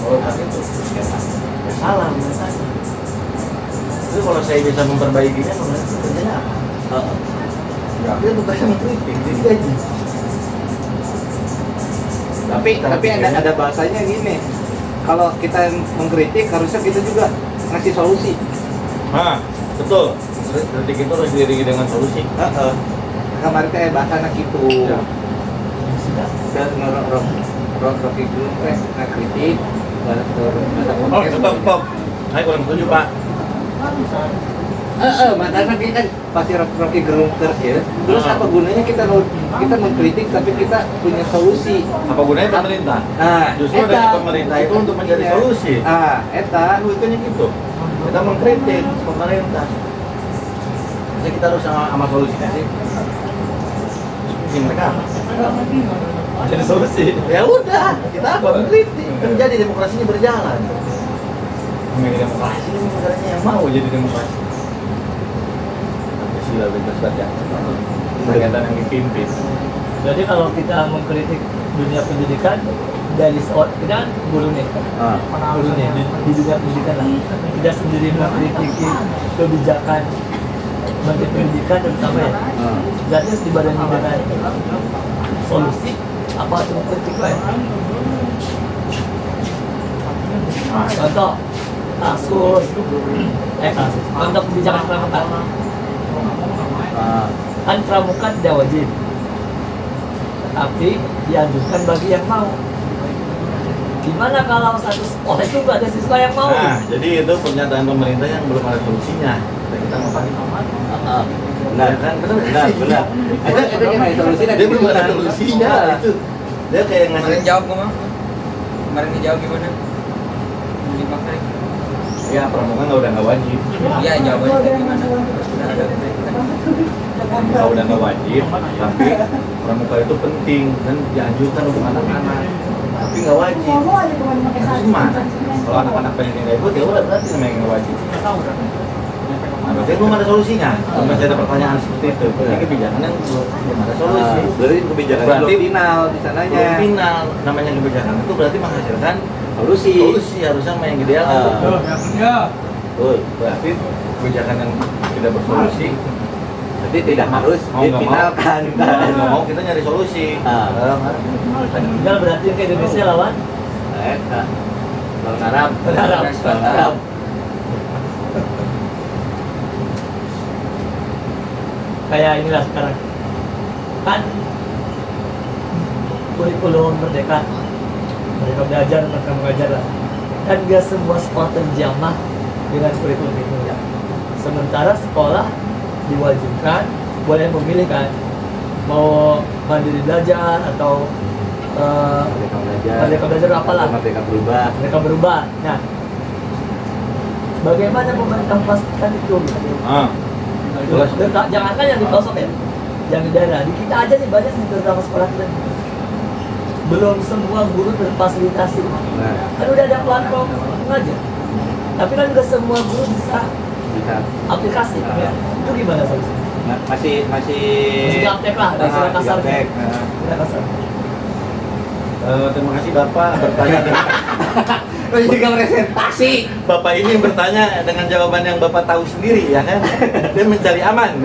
oh tapi itu ya salah menurut saya. Itu kalau saya bisa memperbaikinya, pemerintah itu kerjanya apa? Ya, dia tugasnya mengkritik, jadi gaji. Tapi ada bahasanya gini, kalau kita mengkritik harusnya kita juga ngasih solusi. Nah, betul. Kritik itu harus diiringi dengan solusi. Kemarin kayak bahasa anak itu. Ya. Dan Rocky Gerung kritik. Oh, stop. Saya kurang setuju, Pak. Makanya kita kan pasti Rocky Gerung terus ya. Terus apa gunanya kita mengkritik tapi kita punya solusi? Apa gunanya pemerintah? Nah, justru dari pemerintah itu untuk mencari solusi. Eta Itu gitu. Kita mengkritik pemerintah. Jadi kita harus sama solusinya sih. Solusi mereka apa? Jadi solusi. Ya udah, kita apa? Mengkritik. Kan jadi demokrasinya berjalan. Memang demokrasi ini negaranya yang mau jadi demokrasi. Sila bebas baca. Kegiatan yang dipimpin. Jadi kalau kita mengkritik dunia pendidikan dari kita kan guru nih, guru nih di dunia pendidikan lah. Kita sendiri mengkritiki kebijakan Menteri Pendidikan terutama ya. Berarti harus dibarengi dengan solusi apa cuma kritik lah. Contoh kasus untuk kebijakan pramuka. Kan pramuka tidak wajib, tapi dianjurkan bagi yang mau. Gimana kalau satu sekolah itu nggak ada siswa yang mau? Nah, jadi itu pernyataan pemerintah yang belum ada solusinya. Kita mau pakai benar kan? benar. Itu kan ada solusi. Dia belum ada solusinya. Itu dia kayak Kemarin ngasih jawab kok, kemarin dijawab gimana? Dipakai. ya pramuka nggak wajib. Iya, jawabannya kayak gimana? Sudah ada Pramuka udah nggak wajib, tapi pramuka itu penting dan dianjurkan untuk anak-anak. Tapi nggak wajib. Terus gimana? Kalau anak-anak pengen nggak ikut ya udah berarti namanya nggak wajib. Nah, berarti belum ada solusinya. Masih ada pertanyaan seperti itu. Berarti kebijakan yang belum ada solusi. Berarti kebijakan Berarti belum final di sananya. Belum final. Namanya kebijakan itu berarti menghasilkan Solusi harusnya sama yang ideal. Betul. Berarti kebijakan yang tidak bersolusi. Jadi tidak harus Mau nggak difinalkan. Nggak mau kita nyari solusi. Tinggal berarti ke Indonesia lawan Bang Arab. Arab. Kayak inilah sekarang kan kurikulum merdeka belajar, mereka mengajar lah. Kan gak semua sekolah terjamah dengan kurikulum itu ya. Sementara sekolah diwajibkan boleh memilih kan mau mandiri belajar atau merdeka belajar apalah, Merdeka berubah. mereka berubah. Nah, bagaimana pemerintah memastikan itu? Jelas. Jangankan yang di pelosok ya, yang di daerah, di kita aja nih banyak nih beberapa sekolah kita belum semua guru terfasilitasi. Kan udah ada platform mengajar, tapi kan udah semua guru bisa aplikasi. Itu gimana solusinya? Masih gaptek lah, istilah kasar. gaptek. Istilah kasar. Terima kasih Bapak bertanya dengan Masih juga presentasi. Bapak ini bertanya dengan jawaban yang Bapak tahu sendiri ya kan. Dia mencari aman.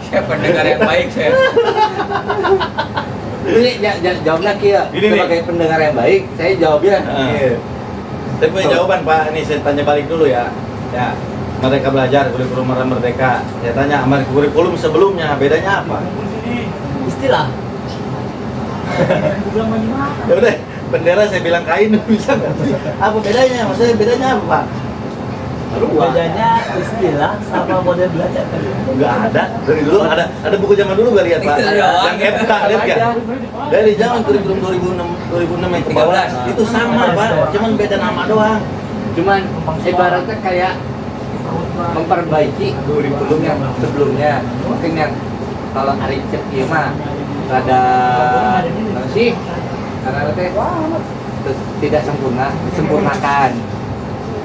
Saya pendengar yang baik saya. Ini jawab lagi ya. Gini nih. Sebagai pendengar yang baik, saya jawabnya. Iya. Saya punya jawaban Pak. Ini saya tanya balik dulu ya. Ya. Merdeka belajar, kurikulum merdeka. Saya tanya sama kurikulum sebelumnya bedanya apa? Istilah. Ya udah, bendera saya bilang kain bisa ngerti. Apa bedanya? Maksudnya bedanya apa Pak? Bedanya istilah sama model belajar kan? Enggak ada. Dari dulu ada buku zaman dulu gak lihat Pak? Itu doang. Yang FK lihat kan? Dari zaman kurikulum 2006 yang ke bawah 13. itu sama Pak, cuman beda nama doang. Cuman ibaratnya kayak memperbaiki kurikulum yang sebelumnya. Mungkin yang kalau hari cek ieu mah rada sih karena teh tidak sempurna, disempurnakan.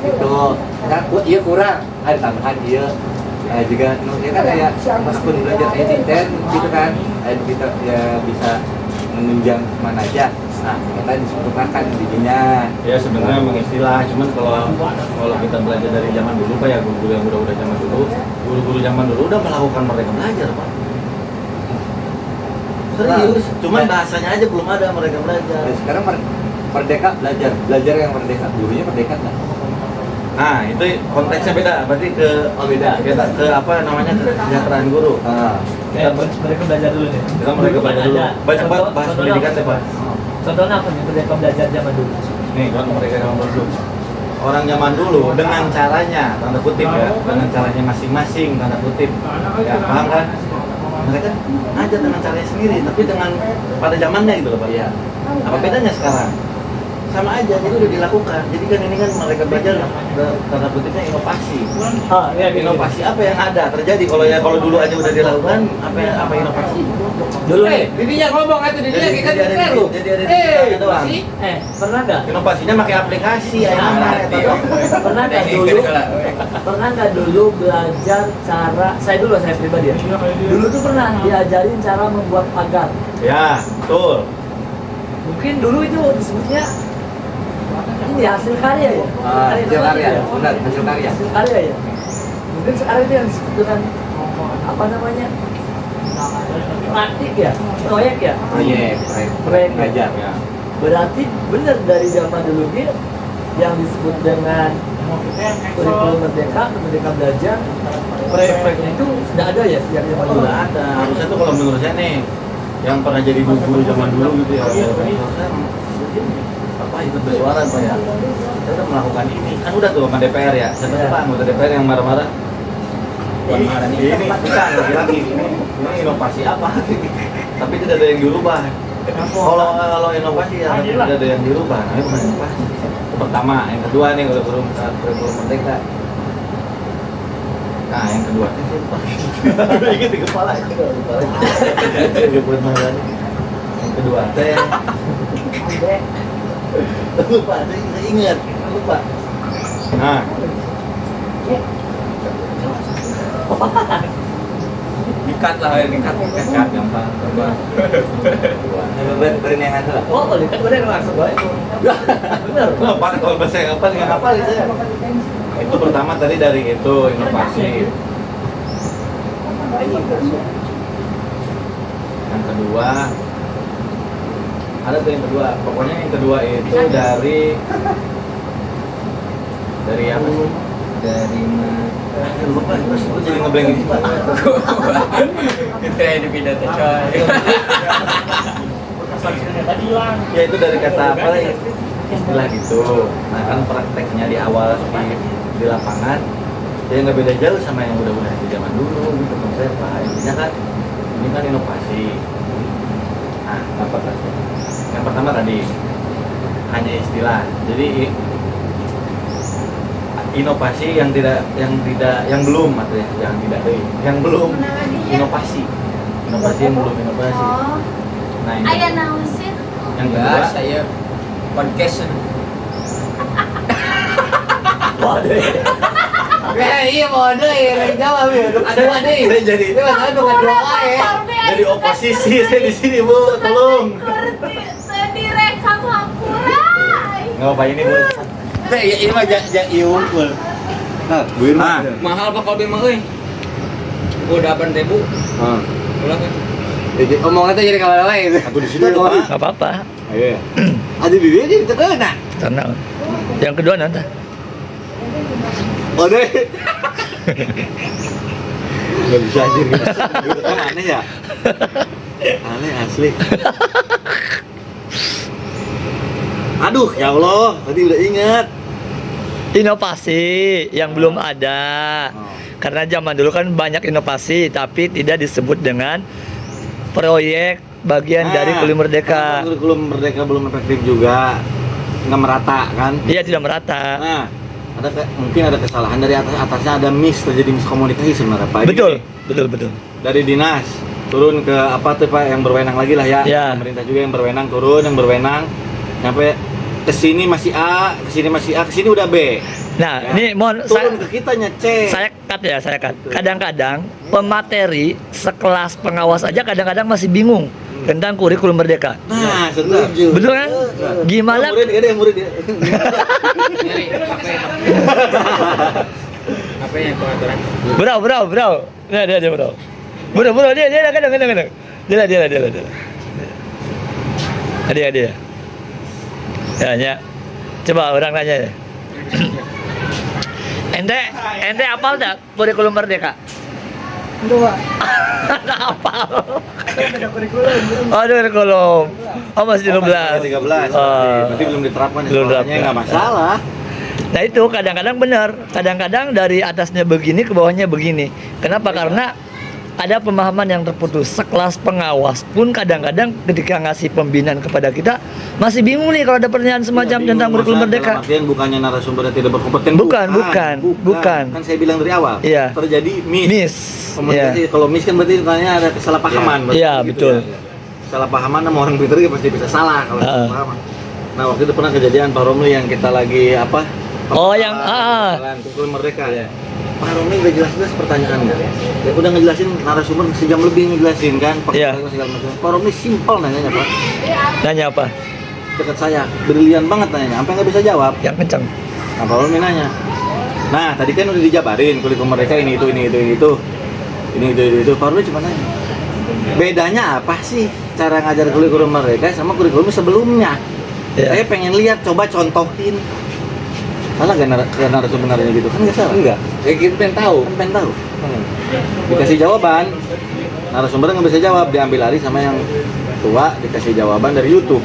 Itu kan ieu kurang, ada tambahan ieu. Juga ya kan kayak meskipun belajar editor gitu kan, editor ya bisa menunjang mana aja. Nah, kita disempurnakan didinya. Ya sebenarnya memang istilah, cuman kalau kita belajar dari zaman dulu Pak ya, guru-guru yang udah zaman dulu, guru-guru zaman dulu udah melakukan mereka belajar Pak. Serius, cuman bahasanya aja belum ada mereka belajar. Dan sekarang merdeka belajar yang merdeka, gurunya merdeka nggak? Nah itu konteksnya beda, berarti ke Beda. ke apa namanya, kesejahteraan guru. Mereka belajar dulu nih. Kita mereka belajar dulu. Ada. Baca bahas Contohnya pendidikan apa? deh Pak. Contohnya apa nih mereka belajar zaman dulu? Nih kalau mereka zaman dulu, orang zaman dulu dengan caranya, tanda kutip ya, dengan caranya masing-masing, tanda kutip, ya paham kan? Mereka aja dengan caranya sendiri, tapi dengan pada zamannya gitu loh Pak. Iya. Apa bedanya sekarang? Sama aja, jadi udah dilakukan. Jadi kan ini kan mereka belajar tanda kutipnya inovasi. Iya, Inovasi apa yang ada terjadi kalau dulu aja udah dilakukan, apa inovasi? Dulu nih. Bibinya ngomong atau didinya kita Jadi ada lu. jadi ada di kita doang. masih? Pernah nggak? Inovasinya pakai aplikasi, Pernah nggak dulu belajar cara, saya pribadi ya, dulu tuh pernah diajarin cara membuat pagar. Ya, betul. Mungkin dulu itu disebutnya ini hasil karya ya. Hasil karya, ya? benar, hasil karya. Hasil karya ya. Mungkin sekarang itu yang disebut dengan apa namanya, praktik ya, proyek ya. Proyek belajar. Ya. Berarti benar dari zaman dulu dia yang disebut dengan kurikulum merdeka belajar, proyek-proyeknya itu sudah ada ya sejak zaman dulu. Udah ada. Harusnya tuh kalau menurut saya nih, yang pernah jadi guru zaman dulu gitu ya, apa itu bersuara Pak ya? Saya udah melakukan ini, kan udah tuh sama DPR ya. Siapa Pak anggota DPR yang marah-marah? Ini bukan lagi ini inovasi apa? Tapi tidak ada yang dirubah. Kalau inovasi ya tapi tidak ada yang dirubah. Nah, itu bukan inovasi. Itu pertama, yang kedua nih kalau kurikulum merdeka. Nah, yang kedua, ingat di kepala itu. Yang kedua, teh. Lupa, saya ingat, lupa. Nah, Dikat lah, dikat. dekat gampang, gampang. Berinangan lah. Oh, kalau itu benar langsung baik. Benar. Apa kalau bahasa yang apa dengan apa saya? Itu pertama tadi dari itu inovasi. Yang kedua ada tuh yang kedua. Pokoknya yang kedua itu dari apa sih? Lupa, terus lu jadi ngeblank gitu Pak. Itu yang dipindah tuh coy. Ya itu dari kata apa ya? Istilah gitu. Nah kan prakteknya di awal di lapangan ya nggak beda jauh sama yang udah di zaman dulu gitu konsep Pak. Intinya kan ini kan inovasi. Nah apa tadi? Yang pertama tadi hanya istilah. Jadi inovasi yang belum atau yang belum inovasi yang belum inovasi. Nah ini Ayah naon sih? yang Ya, kedua saya podcast. Iya bodoh ya, jawab ya. Ada nih. jadi jadi oposisi saya di sini Bu, tolong. Direkam hapurai. Nggak apa ini Bu. Ini mah iya unggul. Nah, Mahal pak kalau memang euy. Udah 8.000. Ulang kan. Jadi omongnya tuh jadi kawan lain. Aku di situ Pak. Nggak apa-apa. Ayo. Ada bibir jadi terkena. Karena yang kedua nanti. Oh deh. Gak bisa anjir. Kan aneh ya. Aneh asli. Aduh, ya Allah, tadi udah ingat. Inovasi yang belum ada. Karena zaman dulu kan banyak inovasi tapi tidak disebut dengan proyek bagian dari kurikulum merdeka. Kurikulum merdeka belum efektif juga, nggak merata kan? Dia tidak merata. Nah, mungkin ada kesalahan dari atasnya ada terjadi miskomunikasi sebenarnya Pak. Betul. Dari dinas turun ke apa tuh Pak yang berwenang lagi lah ya. Ya. Pemerintah juga yang berwenang turun, yang berwenang sampai kesini masih A, kesini masih A, kesini udah B. Nah, Ya. ini mohon Turun ke kitanya C. saya cut. Kadang-kadang pemateri sekelas pengawas aja kadang-kadang masih bingung tentang kurikulum merdeka. Nah, setuju. Betul kan? Gimana? Murid ada yang murid ya. Nyari HP-nya pengaturan. Bro. Dia bro. Bro, dia kadang. Dia. Ya. Coba orang tanya ya. Ente hafal tak kurikulum merdeka? Dua. Hafal. Ada kurikulum. Oh, ada kurikulum. Oh, masih 13. 13. Oh. Berarti belum diterapkan ya. Belum Sekolahnya diterapkan. nggak masalah. Nah itu kadang-kadang benar, kadang-kadang dari atasnya begini ke bawahnya begini. Kenapa? Karena ada pemahaman yang terputus. Sekelas pengawas pun kadang-kadang ketika ngasih pembinaan kepada kita masih bingung nih kalau ada pertanyaan semacam Iya, tentang bingung, kurikulum Mas. merdeka. Dalam artian bukannya narasumbernya tidak berkompeten. Bukan. Kan saya bilang dari awal. Iya. Terjadi Miss. Komunikasi. Iya. Kalau miss kan berarti tanya ada kesalahpahaman. Berarti Iya, gitu betul. ya. Kesalahpahaman sama orang pintar ya pasti bisa salah kalau kesalahpahaman. Nah waktu itu pernah kejadian Pak Romli yang kita lagi apa? Oh, yang kurikulum merdeka ya. Pak Romli udah jelas-jelas pertanyaannya. Ya, udah ngejelasin narasumber sejam lebih ngejelasin kan. Iya. Segala macam. Pak Romli simpel nanyanya Pak. Nanya apa? Dekat saya, brilian banget nanyanya. Sampai nggak bisa jawab. Yang kencang. Nah, Pak Romli nanya. Nah, tadi kan udah dijabarin kurikulum merdeka ini itu. Pak Romli cuma nanya. Bedanya apa sih cara ngajar kurikulum merdeka sama kurikulum sebelumnya? Iya. Saya pengen lihat, coba contohin. Salah gak narasumber naranya gitu? Kan nggak salah. Enggak. Kayak gitu pengen tahu. Kan pengen tahu. Dikasih jawaban, narasumber nggak bisa jawab, diambil alih sama yang tua, dikasih jawaban dari YouTube.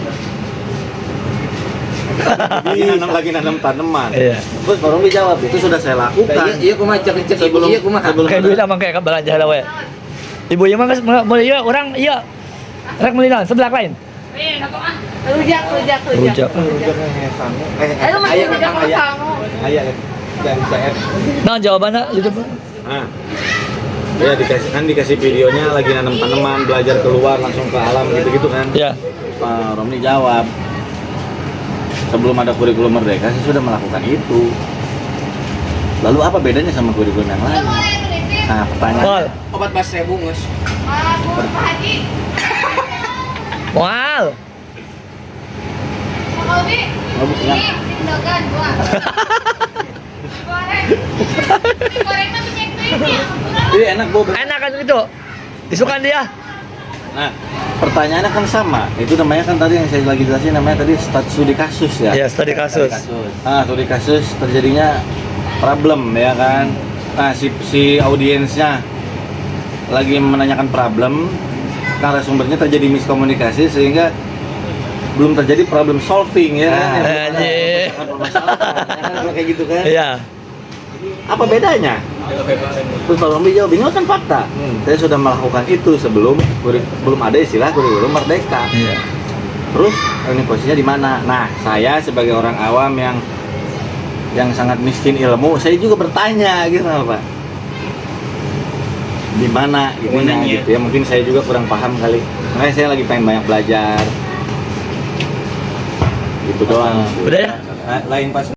lagi nanam tanaman. Iya. Terus Pak Romli jawab, itu sudah saya lakukan. Iya kumaha cek Sebelum- iya kumaha. sebelum- Kayak bilang emang kayak belanja lah we. Ibu yang mana mulai iya orang iya. Rek meuli naon sebelah lain. Rujak. Rujak. Ayo masih rujak kamu. Ayah dan saya. Nah, jawabannya itu. Nah, ya dikasih videonya lagi nanam tanaman, belajar keluar langsung ke alam gitu-gitu kan. Ya. Pak Romli jawab, sebelum ada kurikulum merdeka saya sudah melakukan itu. Lalu apa bedanya sama kurikulum yang lain? Nah, pertanyaan. Wal. Obat bas ribu ngus. Pak Haji. Wal. Pak Odi. ya. Ini tindakan gua. Goreng mah minyak duitnya. Iya enak Bu. Enak kan itu. Isukan dia. Nah, pertanyaannya kan sama. Itu namanya kan tadi yang saya lagi jelasin namanya tadi studi kasus ya. Ya, studi kasus. Nah, studi kasus terjadinya problem ya kan. Nah, si audiensnya lagi menanyakan problem, narasumbernya terjadi miskomunikasi sehingga belum terjadi problem solving ya kan. Ah, Yang anjir. permasalahan, ya kan, kalau kayak gitu kan. Iya. Apa bedanya? Terus Pak Romli jawab, ini kan fakta. Saya sudah melakukan itu sebelum belum ada istilah kurikulum merdeka. Iya. Terus ini posisinya di mana? Nah, saya sebagai orang awam yang sangat miskin ilmu, saya juga bertanya gitu Pak. Di mana gitu ya? Mungkin saya juga kurang paham kali. Makanya saya lagi pengen banyak belajar. Gitu doang. Udah ya? Lain pas